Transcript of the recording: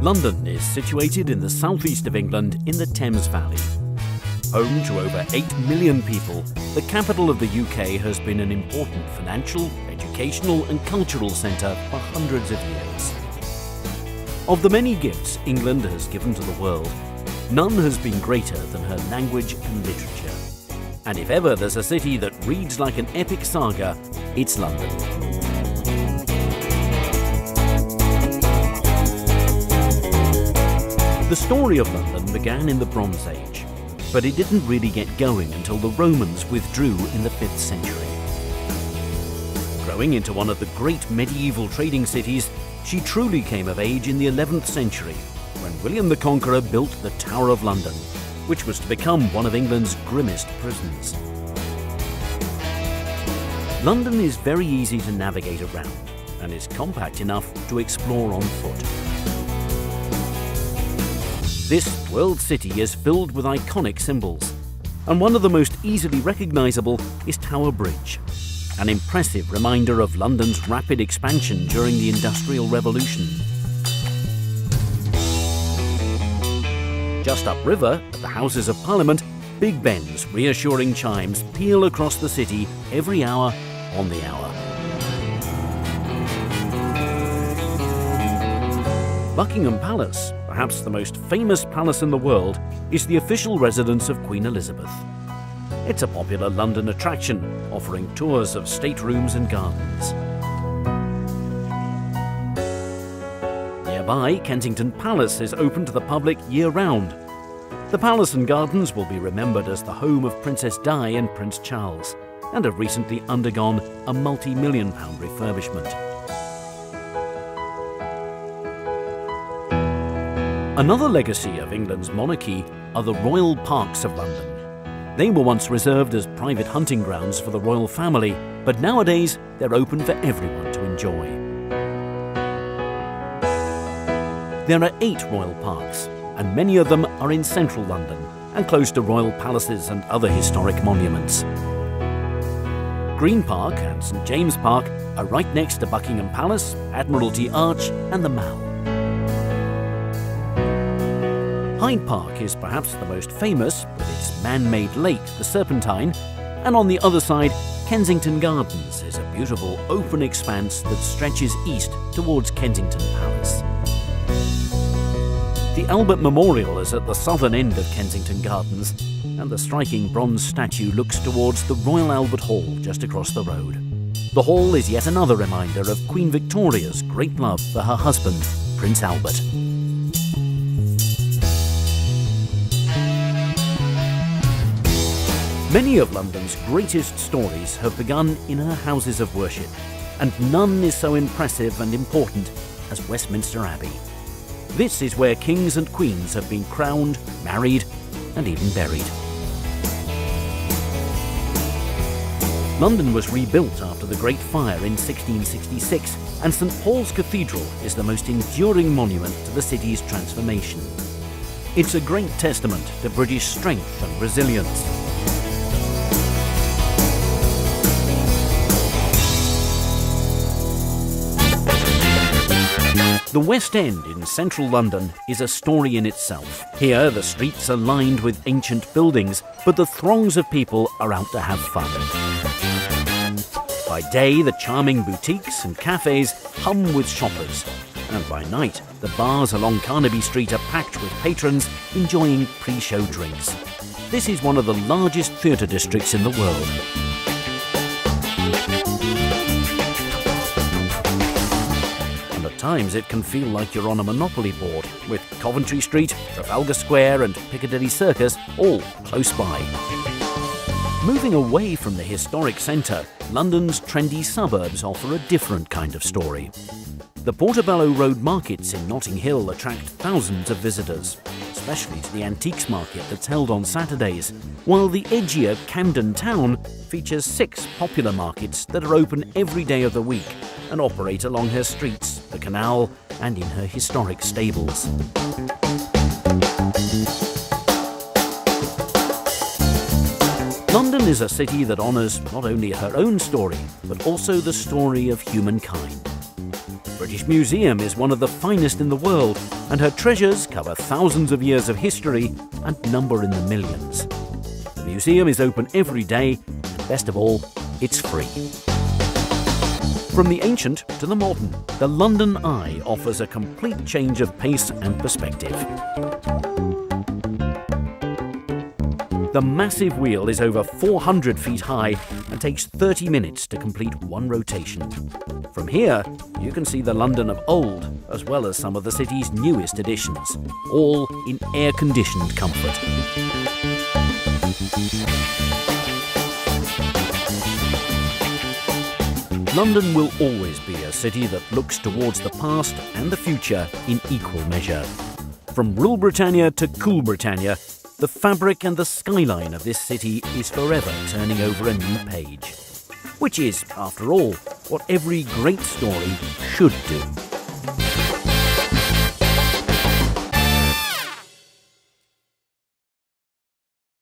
London is situated in the southeast of England in the Thames Valley. Home to over 8 million people, the capital of the UK has been an important financial, educational and cultural centre for hundreds of years. Of the many gifts England has given to the world, none has been greater than her language and literature. And if ever there's a city that reads like an epic saga, it's London. The story of London began in the Bronze Age, but it didn't really get going until the Romans withdrew in the 5th century. Growing into one of the great medieval trading cities, she truly came of age in the 11th century, when William the Conqueror built the Tower of London, which was to become one of England's grimmest prisons. London is very easy to navigate around, and is compact enough to explore on foot. This world city is filled with iconic symbols, and one of the most easily recognisable is Tower Bridge, an impressive reminder of London's rapid expansion during the Industrial Revolution. Just upriver, at the Houses of Parliament, Big Ben's reassuring chimes peal across the city every hour on the hour. Buckingham Palace, perhaps the most famous palace in the world, is the official residence of Queen Elizabeth. It's a popular London attraction, offering tours of staterooms and gardens. Nearby, Kensington Palace is open to the public year-round. The palace and gardens will be remembered as the home of Princess Di and Prince Charles, and have recently undergone a multi-million-pound refurbishment. Another legacy of England's monarchy are the royal parks of London. They were once reserved as private hunting grounds for the royal family, but nowadays they're open for everyone to enjoy. There are 8 royal parks, and many of them are in central London and close to royal palaces and other historic monuments. Green Park and St James Park are right next to Buckingham Palace, Admiralty Arch and the Mall. Hyde Park is perhaps the most famous, with its man-made lake, the Serpentine, and on the other side, Kensington Gardens is a beautiful open expanse that stretches east towards Kensington Palace. The Albert Memorial is at the southern end of Kensington Gardens, and the striking bronze statue looks towards the Royal Albert Hall just across the road. The hall is yet another reminder of Queen Victoria's great love for her husband, Prince Albert. Many of London's greatest stories have begun in her houses of worship, and none is so impressive and important as Westminster Abbey. This is where kings and queens have been crowned, married, and even buried. London was rebuilt after the Great Fire in 1666, and St Paul's Cathedral is the most enduring monument to the city's transformation. It's a great testament to British strength and resilience. The West End in central London is a story in itself. Here, the streets are lined with ancient buildings, but the throngs of people are out to have fun. By day, the charming boutiques and cafes hum with shoppers, and by night, the bars along Carnaby Street are packed with patrons enjoying pre-show drinks. This is one of the largest theatre districts in the world. At times it can feel like you're on a Monopoly board, with Coventry Street, Trafalgar Square and Piccadilly Circus all close by. Moving away from the historic centre, London's trendy suburbs offer a different kind of story. The Portobello Road markets in Notting Hill attract thousands of visitors, especially to the antiques market that's held on Saturdays, while the edgier Camden Town features 6 popular markets that are open every day of the week and operate along her streets, the canal, and in her historic stables. London is a city that honours not only her own story, but also the story of humankind. British Museum is one of the finest in the world, and her treasures cover thousands of years of history and number in the millions. The museum is open every day, and best of all, it's free. From the ancient to the modern, the London Eye offers a complete change of pace and perspective. The massive wheel is over 400 feet high and takes 30 minutes to complete one rotation. From here, you can see the London of old, as well as some of the city's newest additions, all in air-conditioned comfort. London will always be a city that looks towards the past and the future in equal measure. From Rule Britannia to Cool Britannia, the fabric and the skyline of this city is forever turning over a new page. Which is, after all, what every great story should do.